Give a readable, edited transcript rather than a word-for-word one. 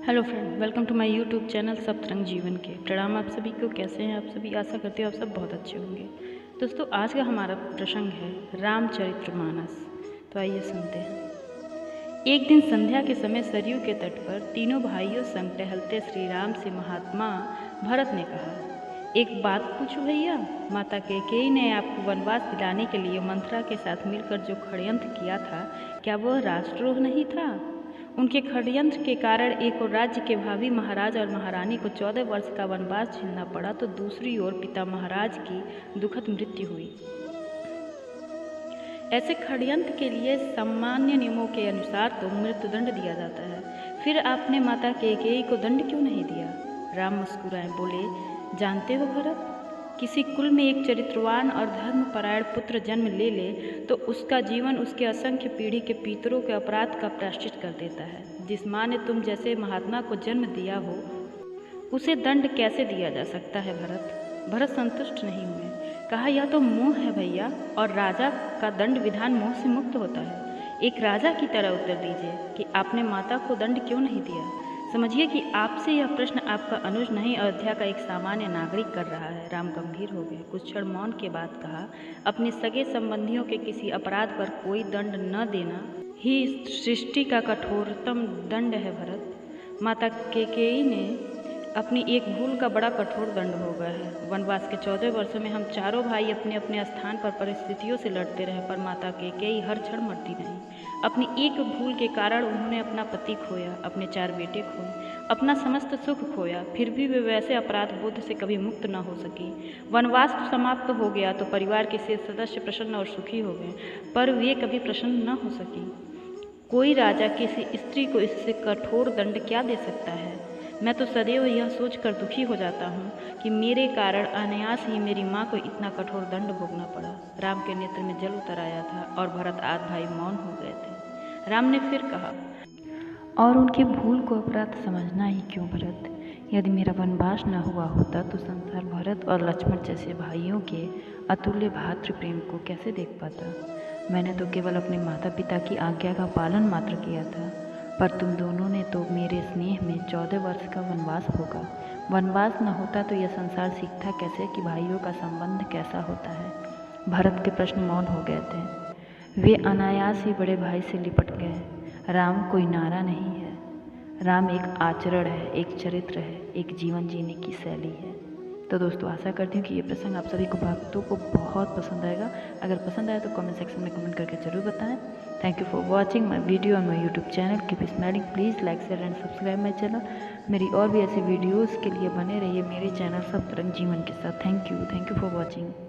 Hello friend, welcome to my YouTube channel Saptarang जीवन के। प्रणाम आप सभी को। कैसे हैं आप सभी? आशा करते हो आप सब बहुत अच्छे होंगे। दोस्तों, आज का हमारा प्रसंग है रामचरितमानस। तो आइए सुनते हैं। एक दिन संध्या के समय सरयू के तट पर तीनों भाइयों संग टहलते श्री राम से महात्मा भरत ने कहा, एक बात पूछूं भैया, माता कैकेयी ने आपको वनवास दिलाने के लिए मंथरा के साथ मिलकर जो षड्यंत्र किया था, क्या वह राष्ट्रद्रोह नहीं था? उनके षड्यंत्र के कारण एक और राज्य के भावी महाराज और महारानी को 14 वर्ष का वनवास झेलना पड़ा, तो दूसरी ओर पिता महाराज की दुखद मृत्यु हुई। ऐसे षड्यंत्र के लिए सामान्य नियमों के अनुसार तो मृत्युदंड दिया जाता है, फिर आपने माता कैकेयी को दंड क्यों नहीं दिया? राम मुस्कुराए बोले, जानते हो भरत, किसी कुल में एक चरित्रवान और धर्मपरायण पुत्र जन्म ले तो उसका जीवन उसके असंख्य पीढ़ी के पितरों के अपराध का प्रायश्चित कर देता है। जिस माँ ने तुम जैसे महात्मा को जन्म दिया हो, उसे दंड कैसे दिया जा सकता है भरत? भरत संतुष्ट नहीं हुए। कहा, यह तो मोह है भैया, और राजा का दंड विधान मोह से मुक्त होता है। एक राजा की तरह उत्तर दीजिए कि आपने माता को दंड क्यों नहीं दिया। समझिए कि आपसे यह प्रश्न आपका अनुज नहीं, अयोध्या का एक सामान्य नागरिक कर रहा है। राम गंभीर हो गए। कुछ क्षण मौन के बाद कहा, अपने सगे संबंधियों के किसी अपराध पर कोई दंड न देना ही सृष्टि का कठोरतम दंड है भरत। माता कैकेयी ने अपनी एक भूल का बड़ा कठोर दंड भोगा है। वनवास के 14 वर्षों में हम चारों भाई अपने अपने स्थान पर परिस्थितियों से लड़ते रहे, पर माता कैकेयी हर क्षण मरती नहीं। अपनी एक भूल के कारण उन्होंने अपना पति खोया, अपने 4 बेटे खोए, अपना समस्त सुख खोया, फिर भी वे वैसे अपराध बोध से कभी मुक्त न हो सकी। वनवास समाप्त हो गया तो परिवार के शेष सदस्य प्रसन्न और सुखी हो गए, पर वे कभी प्रसन्न न हो सकी। कोई राजा किसी स्त्री को इससे कठोर दंड क्या दे सकता है? मैं तो सदैव यह सोचकर दुखी हो जाता हूँ कि मेरे कारण अनायास ही मेरी माँ को इतना कठोर दंड भोगना पड़ा। राम के नेत्र में जल उतर आया था और भरत आध भाई मौन हो गए थे। राम ने फिर कहा, और उनकी भूल को अपराध समझना ही क्यों भरत? यदि मेरा वनवास न हुआ होता तो संसार भरत और लक्ष्मण जैसे भाइयों के अतुल्य भातृ प्रेम को कैसे देख पाता? मैंने तो केवल अपने माता पिता की आज्ञा का पालन मात्र किया था, पर तुम दोनों ने तो मेरे स्नेह में 14 वर्ष का वनवास भोगा। वनवास न होता तो यह संसार सीखता कैसे कि भाइयों का संबंध कैसा होता है? भरत के प्रश्न मौन हो गए थे। वे अनायास ही बड़े भाई से लिपट गए। राम कोई नारा नहीं है, राम एक आचरण है, एक चरित्र है, एक जीवन जीने की शैली है। तो दोस्तों, आशा करती हूँ कि ये प्रसंग आप सभी को भक्तों को बहुत पसंद आएगा। अगर पसंद आए तो कमेंट सेक्शन में कमेंट करके जरूर बताएं। Thank you for watching my video on my YouTube channel. Keep smiling. Please like share and subscribe my channel. मेरी और भी ऐसी वीडियोज़ के लिए बने रहिए मेरे चैनल सप्तरंग जीवन के साथ। Thank you for watching.